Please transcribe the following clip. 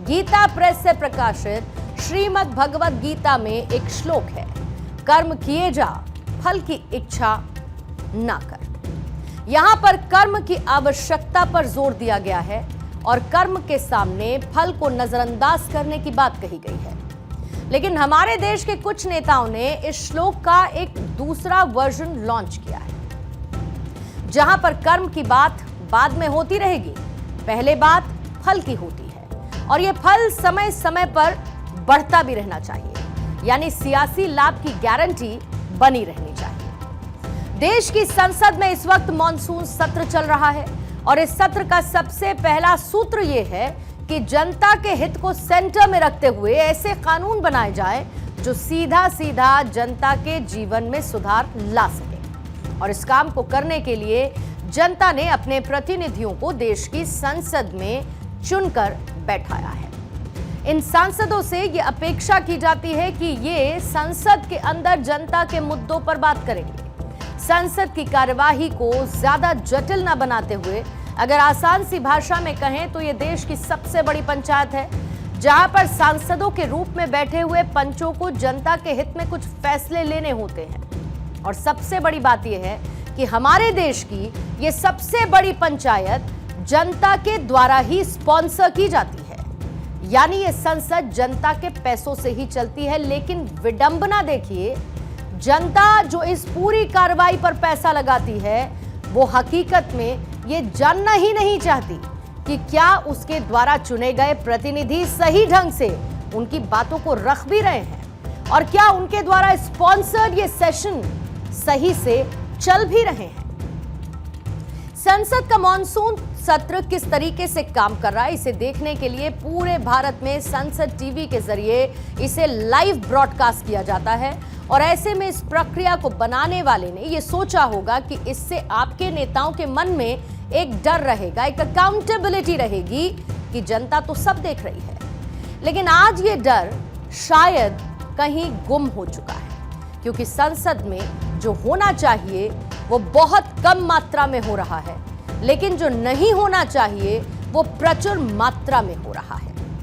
Gita press से प्रकाशित श्रीमद् भगवद गीता में एक श्लोक है, कर्म किए जा फल की इच्छा ना कर। यहां पर कर्म की आवश्यकता पर जोर दिया गया है और कर्म के सामने फल को नजरअंदाज करने की बात कही गई है। लेकिन हमारे देश के कुछ नेताओं ने इस श्लोक का एक दूसरा वर्जन लॉन्च किया है, जहां पर कर्म की बात बाद में होती रहेगी, पहले बात फल की होती है और यह फल समय समय पर बढ़ता भी रहना चाहिए, यानी सियासी लाभ की गारंटी बनी रहनी चाहिए। देश की संसद में इस वक्त मॉनसून सत्र चल रहा है और इस सत्र का सबसे पहला सूत्र यह है कि जनता के हित को सेंटर में रखते हुए ऐसे कानून बनाए जाएं जो सीधा सीधा जनता के जीवन में सुधार ला सके। और इस काम को करने के लिए जनता ने अपने प्रतिनिधियों को देश की संसद में चुनकर बैठाया है। इन सांसदों से ये अपेक्षा की जाती है कि ये संसद के अंदर जनता के मुद्दों पर बात करेंगे, संसद की कार्यवाही को ज्यादा जटिल न बनाते हुए। अगर आसान सी भाषा में कहें तो ये देश की सबसे बड़ी पंचायत है, जहां पर सांसदों के रूप में बैठे हुए पंचों को जनता के हित में कुछ फैसले लेने होते हैं। और सबसे बड़ी बात यह है कि हमारे देश की ये सबसे बड़ी पंचायत जनता के द्वारा ही स्पॉन्सर की जाती है, यानी ये संसद जनता के पैसों से ही चलती है। लेकिन विडंबना देखिए, जनता जो इस पूरी कार्रवाई पर पैसा लगाती है वो हकीकत में ये जानना ही नहीं चाहती कि क्या उसके द्वारा चुने गए प्रतिनिधि सही ढंग से उनकी बातों को रख भी रहे हैं और क्या उनके द्वारा स्पॉन्सर्ड ये सेशन सही से चल भी रहे हैं। संसद का मॉनसून सत्र किस तरीके से काम कर रहा है, इसे देखने के लिए पूरे भारत में संसद टीवी के जरिए इसे लाइव ब्रॉडकास्ट किया जाता है। और ऐसे में इस प्रक्रिया को बनाने वाले ने यह सोचा होगा कि इससे आपके नेताओं के मन में एक डर रहेगा, एक अकाउंटेबिलिटी रहेगी कि जनता तो सब देख रही है। लेकिन आज ये डर शायद कहीं गुम हो चुका है, क्योंकि संसद में जो होना चाहिए वो बहुत कम मात्रा में हो रहा है, लेकिन जो नहीं होना चाहिए वो प्रचुर मात्रा में हो रहा है।